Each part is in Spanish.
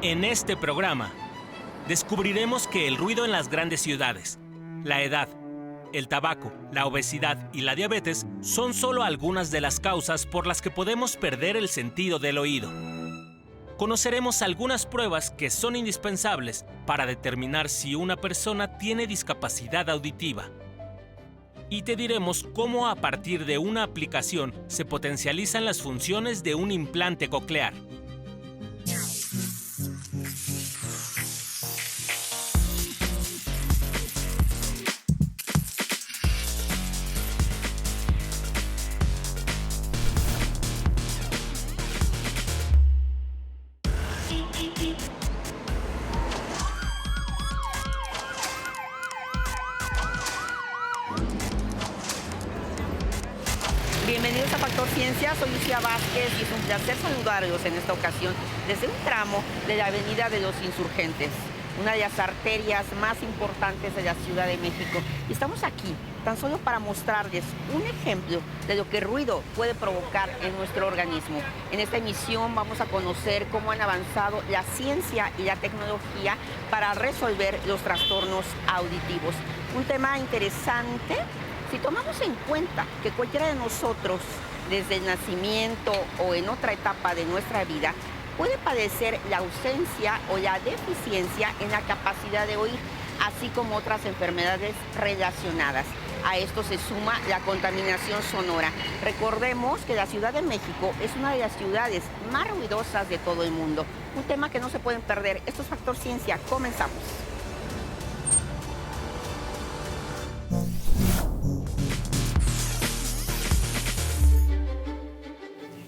En este programa, descubriremos que el ruido en las grandes ciudades, la edad, el tabaco, la obesidad y la diabetes son solo algunas de las causas por las que podemos perder el sentido del oído. Conoceremos algunas pruebas que son indispensables para determinar si una persona tiene discapacidad auditiva. Y te diremos cómo a partir de una aplicación se potencializan las funciones de un implante coclear. Bienvenidos a Factor Ciencia, soy Lucía Vázquez y es un placer saludarlos en esta ocasión desde un tramo de la Avenida de los Insurgentes, una de las arterias más importantes de la Ciudad de México. Y estamos aquí tan solo para mostrarles un ejemplo de lo que el ruido puede provocar en nuestro organismo. En esta emisión vamos a conocer cómo han avanzado la ciencia y la tecnología para resolver los trastornos auditivos. Un tema interesante. Si tomamos en cuenta que cualquiera de nosotros, desde el nacimiento o en otra etapa de nuestra vida, puede padecer la ausencia o la deficiencia en la capacidad de oír, así como otras enfermedades relacionadas. A esto se suma la contaminación sonora. Recordemos que la Ciudad de México es una de las ciudades más ruidosas de todo el mundo. Un tema que no se pueden perder. Esto es Factor Ciencia. Comenzamos.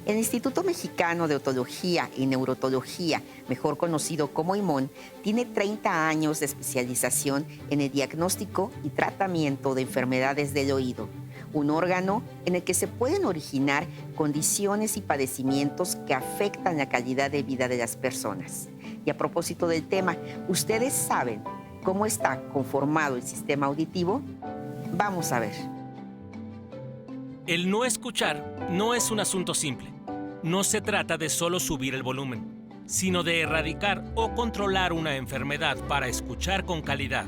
El Instituto Mexicano de Otología y Neurotología, mejor conocido como IMON, tiene 30 años de especialización en el diagnóstico y tratamiento de enfermedades del oído, un órgano en el que se pueden originar condiciones y padecimientos que afectan la calidad de vida de las personas. Y a propósito del tema, ¿ustedes saben cómo está conformado el sistema auditivo? Vamos a ver. El no escuchar no es un asunto simple. No se trata de solo subir el volumen, sino de erradicar o controlar una enfermedad para escuchar con calidad.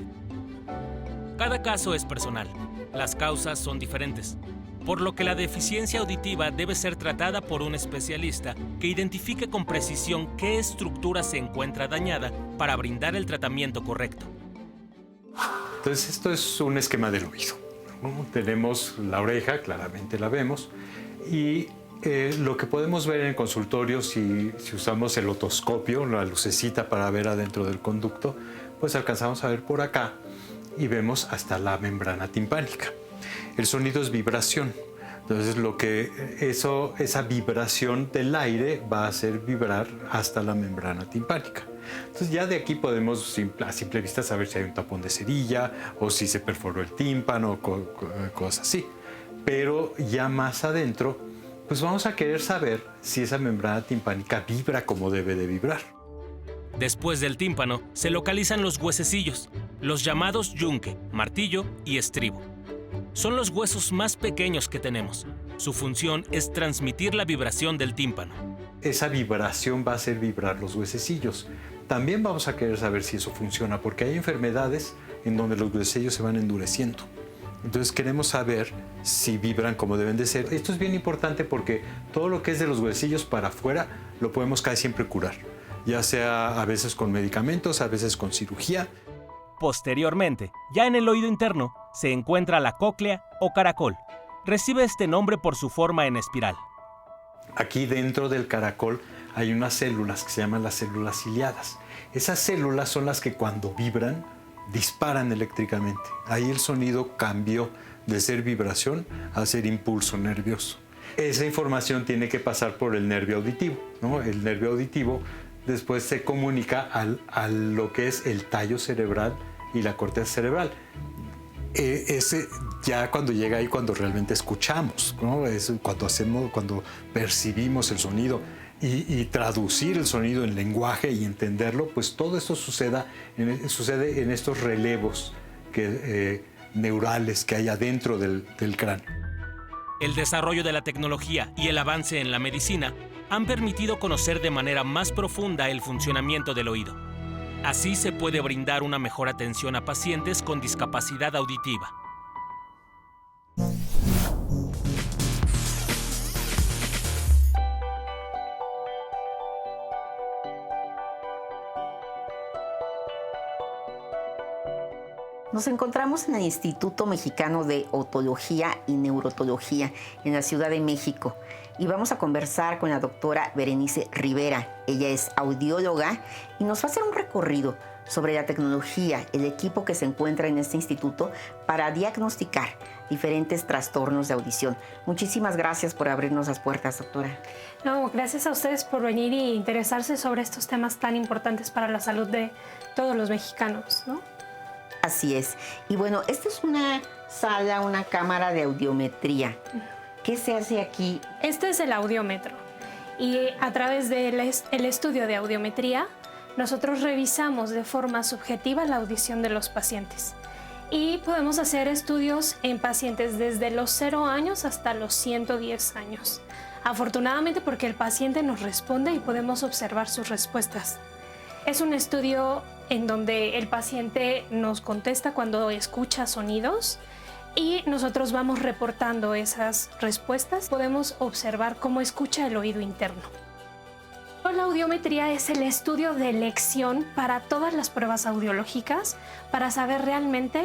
Cada caso es personal, las causas son diferentes, por lo que la deficiencia auditiva debe ser tratada por un especialista que identifique con precisión qué estructura se encuentra dañada para brindar el tratamiento correcto. Entonces, esto es un esquema del oído, ¿no? Tenemos la oreja, claramente la vemos, y lo que podemos ver en el consultorio, si usamos el otoscopio, la lucecita para ver adentro del conducto, pues alcanzamos a ver por acá y vemos hasta la membrana timpánica. El sonido es vibración. Entonces, esa vibración del aire va a hacer vibrar hasta la membrana timpánica. Entonces, ya de aquí podemos a simple vista saber si hay un tapón de cerilla o si se perforó el tímpano, cosas así. Pero ya más adentro, pues vamos a querer saber si esa membrana timpánica vibra como debe de vibrar. Después del tímpano se localizan los huesecillos, los llamados yunque, martillo y estribo. Son los huesos más pequeños que tenemos. Su función es transmitir la vibración del tímpano. Esa vibración va a hacer vibrar los huesecillos. También vamos a querer saber si eso funciona, porque hay enfermedades en donde los huesecillos se van endureciendo. Entonces queremos saber si vibran como deben de ser. Esto es bien importante porque todo lo que es de los huesillos para afuera lo podemos casi siempre curar, ya sea a veces con medicamentos, a veces con cirugía. Posteriormente, ya en el oído interno, se encuentra la cóclea o caracol. Recibe este nombre por su forma en espiral. Aquí dentro del caracol hay unas células que se llaman las células ciliadas. Esas células son las que cuando vibran, disparan eléctricamente. Ahí el sonido cambió de ser vibración a ser impulso nervioso. Esa información tiene que pasar por el nervio auditivo, ¿no? El nervio auditivo después se comunica a lo que es el tallo cerebral y la corteza cerebral. Ese ya cuando llega ahí, cuando realmente escuchamos, ¿no? Es cuando percibimos el sonido. Y traducir el sonido en lenguaje y entenderlo, pues todo esto sucede en estos relevos neurales que hay adentro del cráneo. El desarrollo de la tecnología y el avance en la medicina han permitido conocer de manera más profunda el funcionamiento del oído. Así se puede brindar una mejor atención a pacientes con discapacidad auditiva. Nos encontramos en el Instituto Mexicano de Otología y Neurotología en la Ciudad de México y vamos a conversar con la doctora Berenice Rivera. Ella es audióloga y nos va a hacer un recorrido sobre la tecnología, el equipo que se encuentra en este instituto para diagnosticar diferentes trastornos de audición. Muchísimas gracias por abrirnos las puertas, doctora. No, gracias a ustedes por venir y interesarse sobre estos temas tan importantes para la salud de todos los mexicanos, ¿no? Así es. Y bueno, esta es una sala, una cámara de audiometría. ¿Qué se hace aquí? Este es el audiómetro y a través del estudio de audiometría nosotros revisamos de forma subjetiva la audición de los pacientes y podemos hacer estudios en pacientes desde los 0 años hasta los 110 años. Afortunadamente porque el paciente nos responde y podemos observar sus respuestas. Es un estudio en donde el paciente nos contesta cuando escucha sonidos y nosotros vamos reportando esas respuestas. Podemos observar cómo escucha el oído interno. La audiometría es el estudio de elección para todas las pruebas audiológicas para saber realmente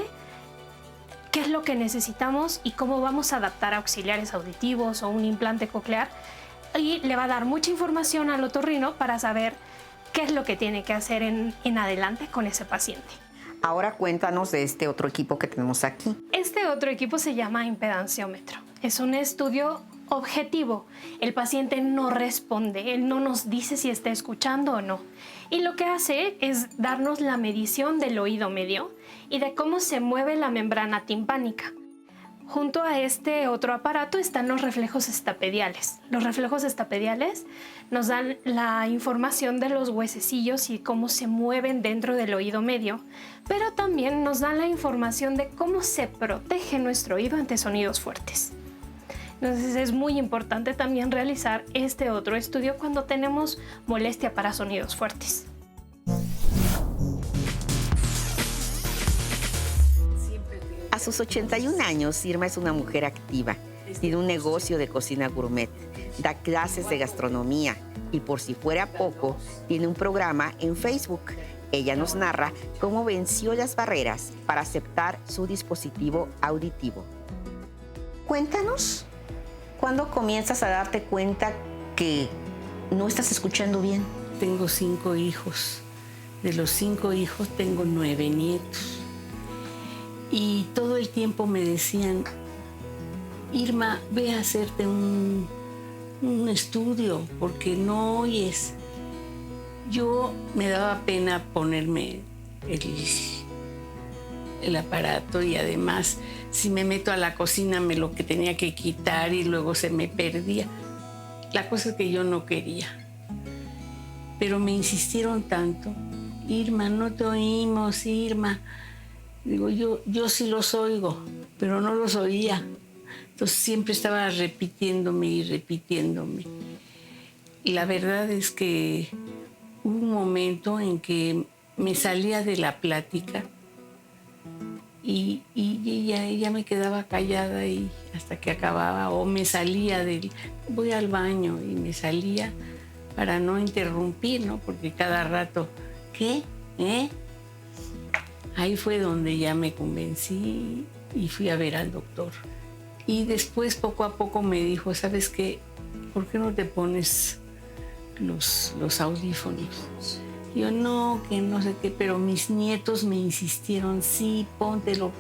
qué es lo que necesitamos y cómo vamos a adaptar auxiliares auditivos o un implante coclear, y le va a dar mucha información al otorrino para saber qué es lo que tiene que hacer en adelante con ese paciente. Ahora cuéntanos de este otro equipo que tenemos aquí. Este otro equipo se llama impedanciómetro. Es un estudio objetivo. El paciente no responde, él no nos dice si está escuchando o no. Y lo que hace es darnos la medición del oído medio y de cómo se mueve la membrana timpánica. Junto a este otro aparato están los reflejos estapediales. Los reflejos estapediales nos dan la información de los huesecillos y cómo se mueven dentro del oído medio, pero también nos dan la información de cómo se protege nuestro oído ante sonidos fuertes. Entonces es muy importante también realizar este otro estudio cuando tenemos molestia para sonidos fuertes. A sus 81 años, Irma es una mujer activa. Tiene un negocio de cocina gourmet, da clases de gastronomía y, por si fuera poco, tiene un programa en Facebook. Ella nos narra cómo venció las barreras para aceptar su dispositivo auditivo. Cuéntanos, ¿cuándo comienzas a darte cuenta que no estás escuchando bien? Tengo 5 hijos. De los 5 hijos tengo 9 nietos. Y todo el tiempo me decían, Irma, ve a hacerte un estudio porque no oyes. Yo me daba pena ponerme el aparato y además si me meto a la cocina me lo que tenía que quitar y luego se me perdía. La cosa es que yo no quería. Pero me insistieron tanto. Irma, no te oímos, Irma. Digo, yo sí los oigo, pero no los oía. Entonces siempre estaba repitiéndome y repitiéndome. Y la verdad es que hubo un momento en que me salía de la plática y ella me quedaba callada y hasta que acababa, o me salía voy al baño y me salía para no interrumpir, ¿no? Porque cada rato, ¿qué? Ahí fue donde ya me convencí y fui a ver al doctor. Y después, poco a poco, me dijo, ¿sabes qué? ¿Por qué no te pones los audífonos? Yo no, que no sé qué, pero mis nietos me insistieron, sí, póntelo.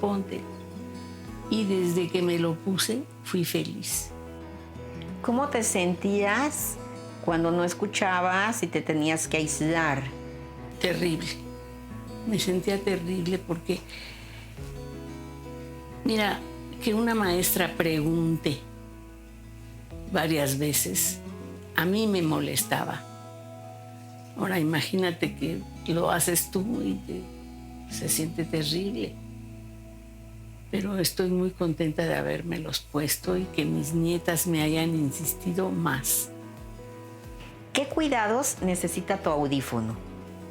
Y desde que me lo puse, fui feliz. ¿Cómo te sentías cuando no escuchabas y te tenías que aislar? Terrible. Me sentía terrible porque, mira, que una maestra pregunte varias veces, a mí me molestaba. Ahora imagínate que lo haces tú y se siente terrible. Pero estoy muy contenta de habérmelos puesto y que mis nietas me hayan insistido más. ¿Qué cuidados necesita tu audífono?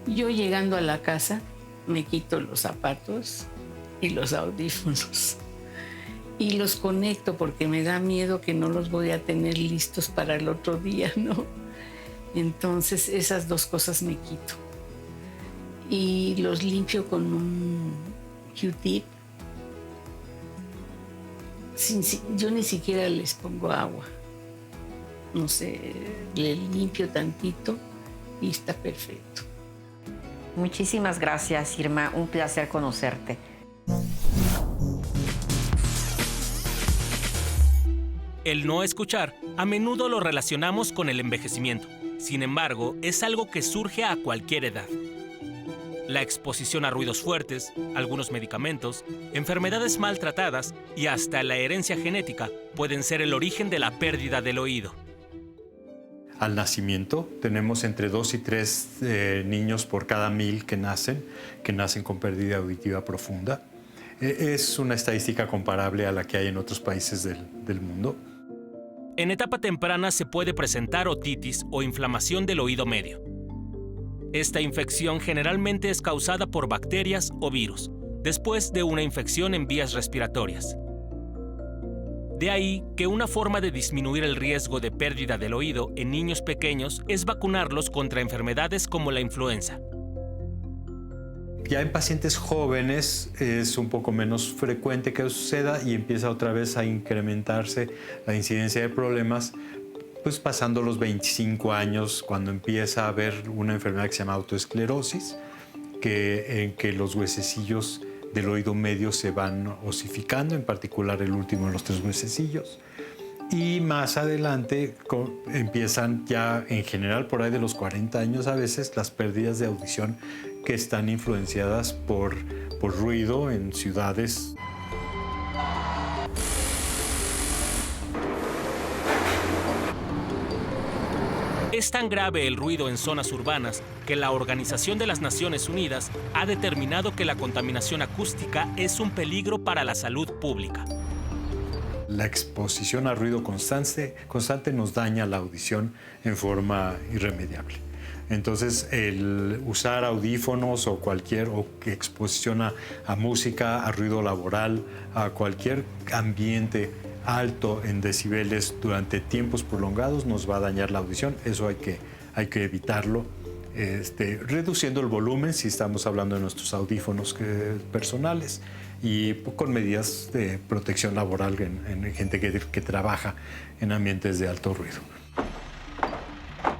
Yo llegando a la casa me quito los zapatos y los audífonos y los conecto porque me da miedo que no los voy a tener listos para el otro día, ¿no? Entonces esas dos cosas me quito y los limpio con un Q-tip. Yo ni siquiera les pongo agua. No sé, le limpio tantito y está perfecto. Muchísimas gracias, Irma. Un placer conocerte. El no escuchar a menudo lo relacionamos con el envejecimiento. Sin embargo, es algo que surge a cualquier edad. La exposición a ruidos fuertes, algunos medicamentos, enfermedades maltratadas y hasta la herencia genética pueden ser el origen de la pérdida del oído. Al nacimiento tenemos entre 2 y 3 niños por cada 1000 que nacen con pérdida auditiva profunda. Es una estadística comparable a la que hay en otros países del mundo. En etapa temprana se puede presentar otitis o inflamación del oído medio. Esta infección generalmente es causada por bacterias o virus, después de una infección en vías respiratorias. De ahí que una forma de disminuir el riesgo de pérdida del oído en niños pequeños es vacunarlos contra enfermedades como la influenza. Ya en pacientes jóvenes es un poco menos frecuente que suceda y empieza otra vez a incrementarse la incidencia de problemas, pues pasando los 25 años, cuando empieza a haber una enfermedad que se llama autoesclerosis, en que los huesecillos del oído medio se van osificando, en particular el último de los 3 huesecillos. Y más adelante empiezan ya en general por ahí de los 40 años a veces las pérdidas de audición que están influenciadas por ruido en ciudades. Es tan grave el ruido en zonas urbanas que la Organización de las Naciones Unidas ha determinado que la contaminación acústica es un peligro para la salud pública. La exposición a ruido constante nos daña la audición en forma irremediable. Entonces, el usar audífonos o exposición a música, a ruido laboral, a cualquier ambiente alto en decibeles durante tiempos prolongados nos va a dañar la audición. Eso hay que evitarlo, reduciendo el volumen si estamos hablando de nuestros audífonos personales y con medidas de protección laboral en gente que trabaja en ambientes de alto ruido.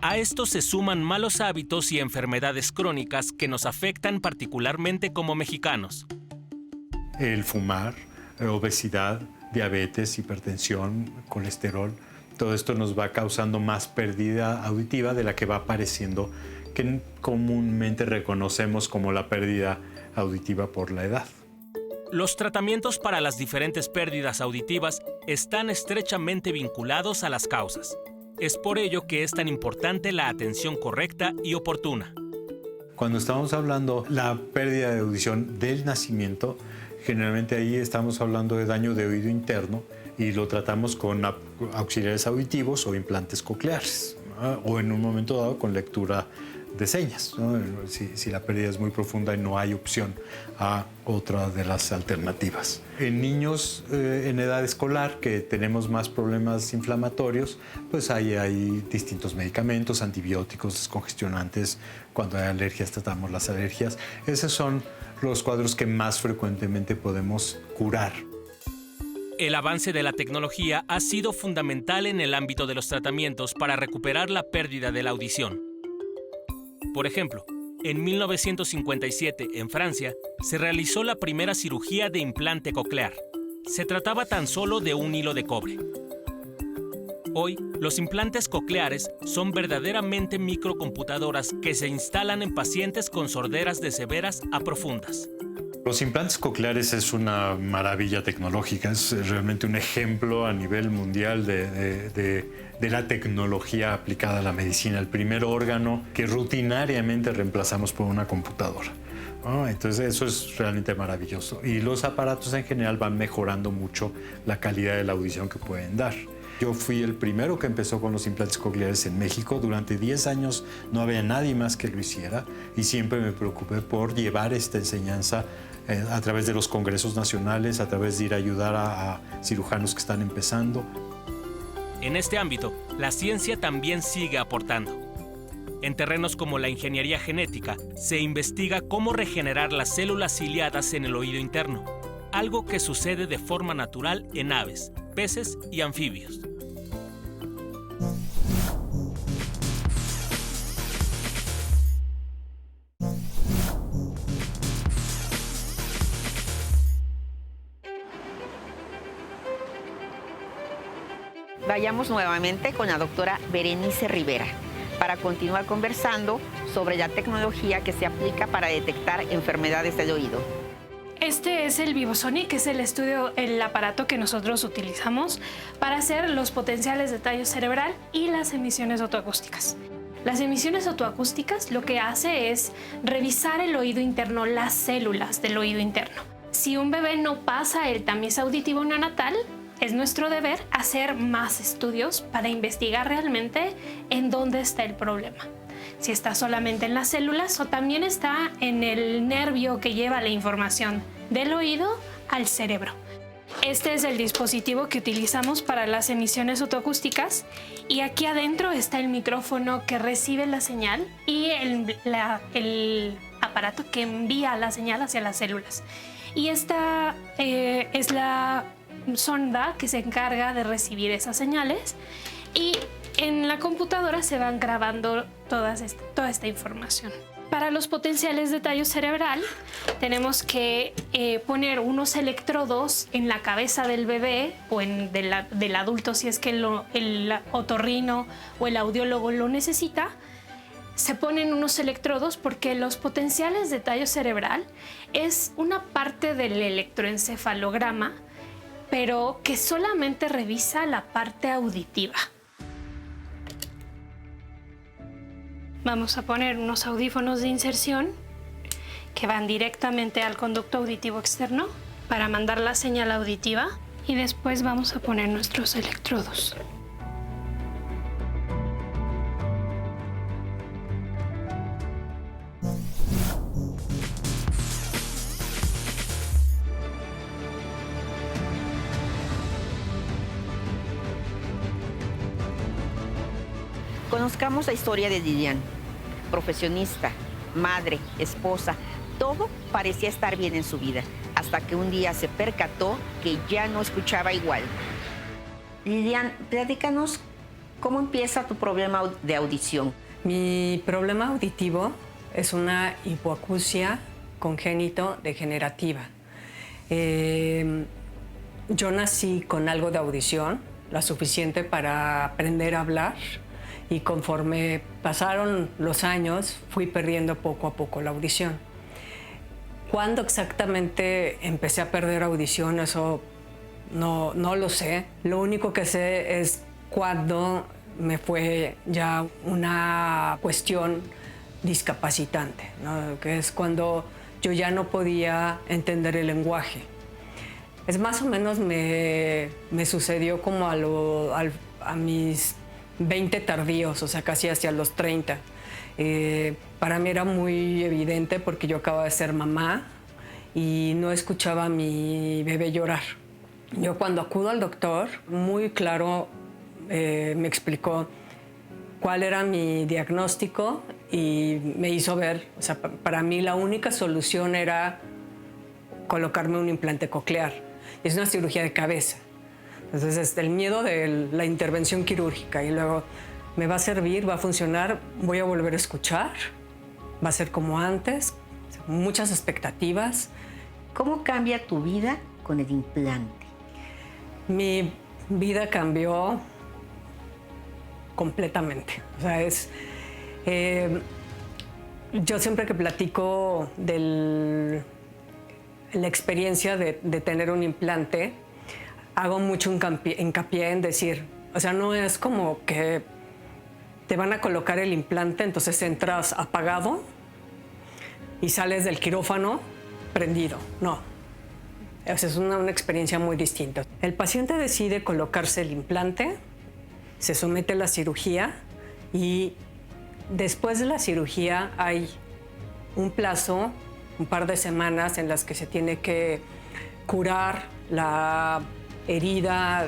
A esto se suman malos hábitos y enfermedades crónicas que nos afectan particularmente como mexicanos. El fumar, obesidad, diabetes, hipertensión, colesterol, todo esto nos va causando más pérdida auditiva de la que va apareciendo, que comúnmente reconocemos como la pérdida auditiva por la edad. Los tratamientos para las diferentes pérdidas auditivas están estrechamente vinculados a las causas. Es por ello que es tan importante la atención correcta y oportuna. Cuando estamos hablando de la pérdida de audición del nacimiento, generalmente ahí estamos hablando de daño de oído interno y lo tratamos con auxiliares auditivos o implantes cocleares, ¿no? O en un momento dado con lectura de señas, ¿no? Si la pérdida es muy profunda y no hay opción a otra de las alternativas. En niños en edad escolar que tenemos más problemas inflamatorios, pues hay distintos medicamentos, antibióticos, descongestionantes. Cuando hay alergias tratamos las alergias. Esos son los cuadros que más frecuentemente podemos curar. El avance de la tecnología ha sido fundamental en el ámbito de los tratamientos para recuperar la pérdida de la audición. Por ejemplo, en 1957, en Francia, se realizó la primera cirugía de implante coclear. Se trataba tan solo de un hilo de cobre. Hoy, los implantes cocleares son verdaderamente microcomputadoras que se instalan en pacientes con sorderas de severas a profundas. Los implantes cocleares es una maravilla tecnológica, es realmente un ejemplo a nivel mundial de la tecnología aplicada a la medicina, el primer órgano que rutinariamente reemplazamos por una computadora. Entonces eso es realmente maravilloso y los aparatos en general van mejorando mucho la calidad de la audición que pueden dar. Yo fui el primero que empezó con los implantes cocleares en México. Durante 10 años no había nadie más que lo hiciera y siempre me preocupé por llevar esta enseñanza a través de los congresos nacionales, a través de ir a ayudar a cirujanos que están empezando. En este ámbito, la ciencia también sigue aportando. En terrenos como la ingeniería genética, se investiga cómo regenerar las células ciliadas en el oído interno, algo que sucede de forma natural en aves, peces y anfibios. Vayamos nuevamente con la doctora Berenice Rivera para continuar conversando sobre la tecnología que se aplica para detectar enfermedades del oído. Este es el Vivosonic, que es el aparato que nosotros utilizamos para hacer los potenciales de tallo cerebral y las emisiones otoacústicas. Las emisiones otoacústicas lo que hace es revisar el oído interno, las células del oído interno. Si un bebé no pasa el tamiz auditivo neonatal, es nuestro deber hacer más estudios para investigar realmente en dónde está el problema. Si está solamente en las células o también está en el nervio que lleva la información del oído al cerebro. Este es el dispositivo que utilizamos para las emisiones otoacústicas y aquí adentro está el micrófono que recibe la señal y el aparato que envía la señal hacia las células. Y esta es la sonda que se encarga de recibir esas señales y en la computadora se van grabando toda esta información. Para los potenciales de tallo cerebral tenemos que poner unos electrodos en la cabeza del bebé o del adulto si es que el otorrino o el audiólogo lo necesita. Se ponen unos electrodos porque los potenciales de tallo cerebral es una parte del electroencefalograma pero que solamente revisa la parte auditiva. Vamos a poner unos audífonos de inserción que van directamente al conducto auditivo externo para mandar la señal auditiva y después vamos a poner nuestros electrodos. Conozcamos la historia de Lilian, profesionista, madre, esposa, todo parecía estar bien en su vida, hasta que un día se percató que ya no escuchaba igual. Lilian, platícanos cómo empieza tu problema de audición. Mi problema auditivo es una hipoacusia congénito degenerativa. Yo nací con algo de audición, la suficiente para aprender a hablar, y conforme pasaron los años fui perdiendo poco a poco la audición. ¿Cuándo exactamente empecé a perder audición? Eso no lo sé. Lo único que sé es cuando me fue ya una cuestión discapacitante, ¿no? Que es cuando yo ya no podía entender el lenguaje. Es más o menos me sucedió como a mis 20 tardíos, o sea, casi hacia los 30. Para mí era muy evidente porque yo acababa de ser mamá y no escuchaba a mi bebé llorar. Yo cuando acudo al doctor, muy claro me explicó cuál era mi diagnóstico y me hizo ver, o sea, para mí la única solución era colocarme un implante coclear. Es una cirugía de cabeza. Entonces, el miedo de la intervención quirúrgica y luego me va a servir, va a funcionar, voy a volver a escuchar, va a ser como antes, muchas expectativas. ¿Cómo cambia tu vida con el implante? Mi vida cambió completamente. O sea, yo siempre que platico de la experiencia de tener un implante, hago mucho hincapié en decir, o sea, no es como que te van a colocar el implante, entonces entras apagado y sales del quirófano prendido. No, o sea, es una experiencia muy distinta. El paciente decide colocarse el implante se somete a la cirugía y después de la cirugía hay un plazo, un par de semanas en las que se tiene que curar la herida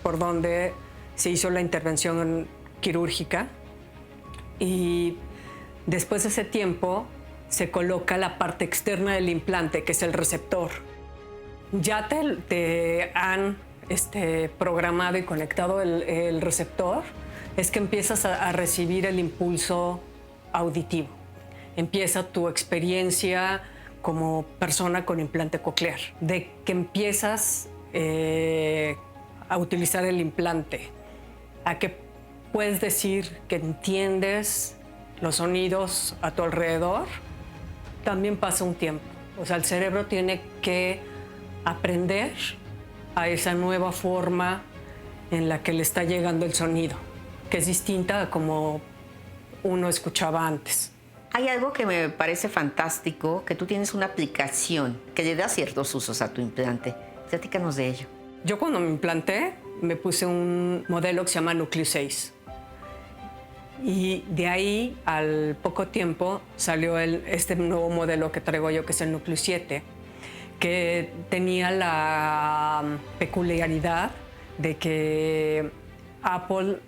por donde se hizo la intervención quirúrgica, y después de ese tiempo se coloca la parte externa del implante, que es el receptor. Ya te han programado y conectado el receptor, es que empiezas a recibir el impulso auditivo. Empieza tu experiencia como persona con implante coclear, de que empiezas a utilizar el implante, a que puedes decir que entiendes los sonidos a tu alrededor, también pasa un tiempo. O sea, el cerebro tiene que aprender a esa nueva forma en la que le está llegando el sonido, que es distinta a como uno escuchaba antes. Hay algo que me parece fantástico, que tú tienes una aplicación que le da ciertos usos a tu implante. Platícanos de ello. Yo cuando me implanté me puse un modelo que se llama Nucleus 6. Y de ahí, al poco tiempo, salió este nuevo modelo que traigo yo, que es el Nucleus 7, que tenía la peculiaridad de que Apple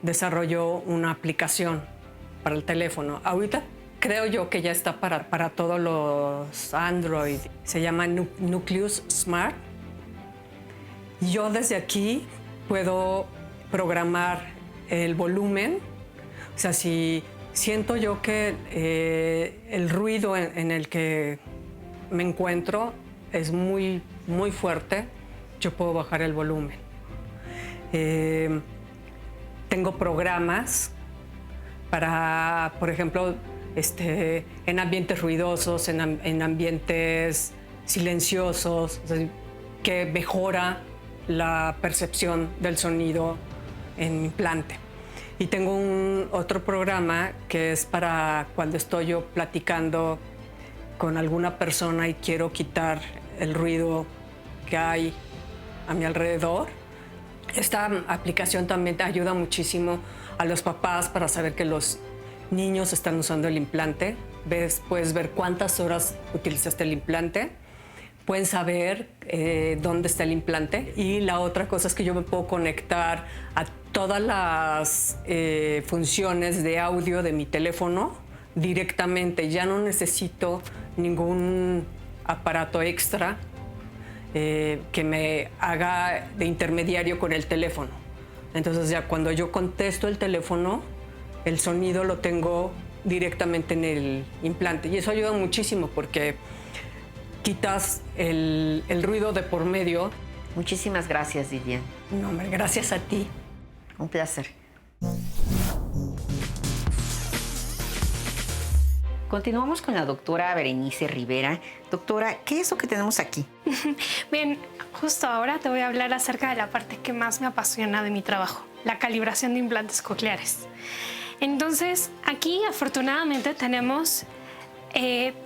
desarrolló una aplicación para el teléfono. Ahorita creo yo que ya está para todos los Android. Se llama Nucleus Smart. Yo desde aquí puedo programar el volumen. O sea, si siento yo que el ruido en el que me encuentro es muy, muy fuerte, yo puedo bajar el volumen. Tengo programas para, por ejemplo, en ambientes ruidosos, en ambientes silenciosos, o sea, que mejora la percepción del sonido en mi implante. Y tengo otro programa que es para cuando estoy yo platicando con alguna persona y quiero quitar el ruido que hay a mi alrededor. Esta aplicación también te ayuda muchísimo a los papás para saber que los niños están usando el implante. Puedes ver cuántas horas utilizaste el implante. Pueden saber dónde está el implante. Y la otra cosa es que yo me puedo conectar a todas las funciones de audio de mi teléfono directamente. Ya no necesito ningún aparato extra que me haga de intermediario con el teléfono. Entonces ya cuando yo contesto el teléfono, el sonido lo tengo directamente en el implante. Y eso ayuda muchísimo porque quitas el ruido de por medio. Muchísimas gracias, Vivian. No, hombre, gracias a ti. Un placer. Continuamos con la doctora Berenice Rivera. Doctora, ¿qué es lo que tenemos aquí? Bien, justo ahora te voy a hablar acerca de la parte que más me apasiona de mi trabajo, la calibración de implantes cocleares. Entonces, aquí afortunadamente tenemos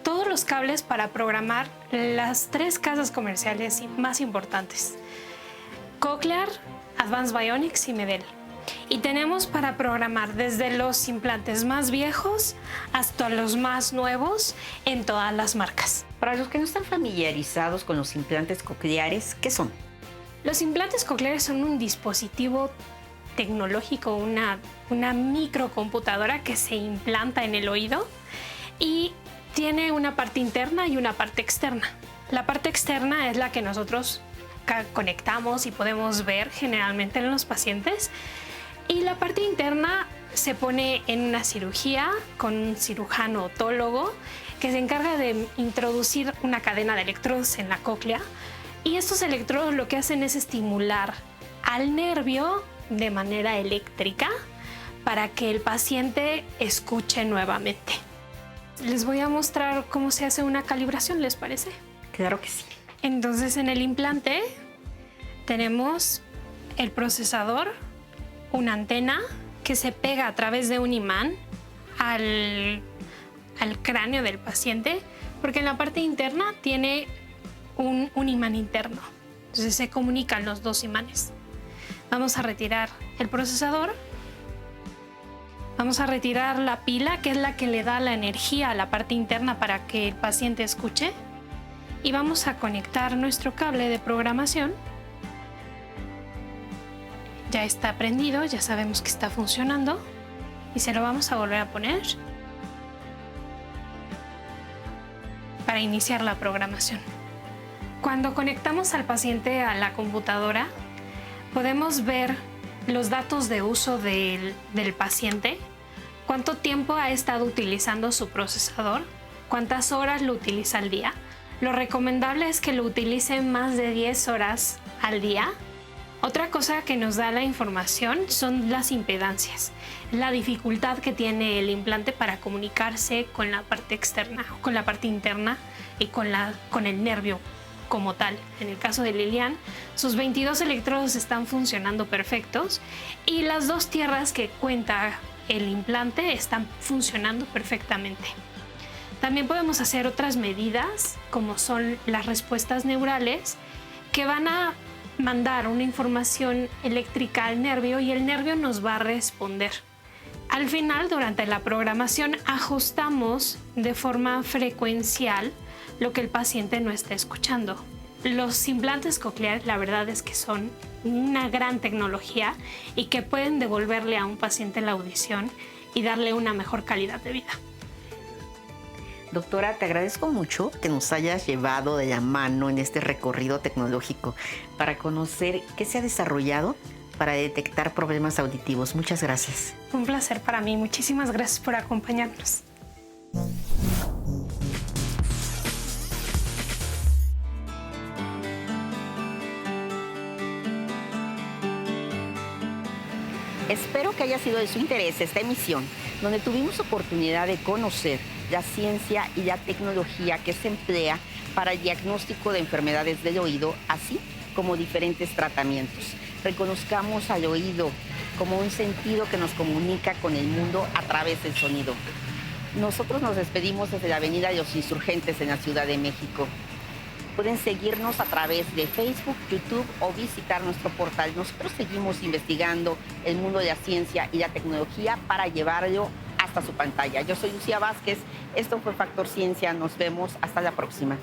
todos los cables para programar las 3 casas comerciales más importantes: Cochlear, Advanced Bionics y Medel. Y tenemos para programar desde los implantes más viejos hasta los más nuevos en todas las marcas. Para los que no están familiarizados con los implantes cocleares, ¿qué son? Los implantes cocleares son un dispositivo tecnológico, una microcomputadora que se implanta en el oído y tiene una parte interna y una parte externa. La parte externa es la que nosotros conectamos y podemos ver generalmente en los pacientes. Y la parte interna se pone en una cirugía con un cirujano otólogo que se encarga de introducir una cadena de electrodos en la cóclea. Y estos electrodos lo que hacen es estimular al nervio de manera eléctrica para que el paciente escuche nuevamente. Les voy a mostrar cómo se hace una calibración, ¿les parece? Claro que sí. Entonces, en el implante tenemos el procesador, una antena que se pega a través de un imán al cráneo del paciente, porque en la parte interna tiene un imán interno. Entonces se comunican los 2 imanes. Vamos a retirar el procesador. Vamos a retirar la pila, que es la que le da la energía a la parte interna para que el paciente escuche. Y vamos a conectar nuestro cable de programación. Ya está prendido, ya sabemos que está funcionando. Y se lo vamos a volver a poner para iniciar la programación. Cuando conectamos al paciente a la computadora, podemos ver los datos de uso del paciente, cuánto tiempo ha estado utilizando su procesador, cuántas horas lo utiliza al día. Lo recomendable es que lo utilice más de 10 horas al día. Otra cosa que nos da la información son las impedancias, la dificultad que tiene el implante para comunicarse con la parte externa, con la parte interna y con el nervio como tal. En el caso de Lilian, sus 22 electrodos están funcionando perfectos y las 2 tierras que cuenta el implante están funcionando perfectamente. También podemos hacer otras medidas, como son las respuestas neurales, que van a mandar una información eléctrica al nervio y el nervio nos va a responder. Al final, durante la programación, ajustamos de forma frecuencial lo que el paciente no está escuchando. Los implantes cocleares, la verdad es que son una gran tecnología y que pueden devolverle a un paciente la audición y darle una mejor calidad de vida. Doctora, te agradezco mucho que nos hayas llevado de la mano en este recorrido tecnológico para conocer qué se ha desarrollado para detectar problemas auditivos. Muchas gracias. Un placer para mí. Muchísimas gracias por acompañarnos. Espero que haya sido de su interés esta emisión, donde tuvimos oportunidad de conocer la ciencia y la tecnología que se emplea para el diagnóstico de enfermedades del oído, así como diferentes tratamientos. Reconozcamos al oído como un sentido que nos comunica con el mundo a través del sonido. Nosotros nos despedimos desde la Avenida de los Insurgentes en la Ciudad de México. Pueden seguirnos a través de Facebook, YouTube o visitar nuestro portal. Nosotros seguimos investigando el mundo de la ciencia y la tecnología para llevarlo hasta su pantalla. Yo soy Lucía Vázquez, esto fue Factor Ciencia, nos vemos hasta la próxima.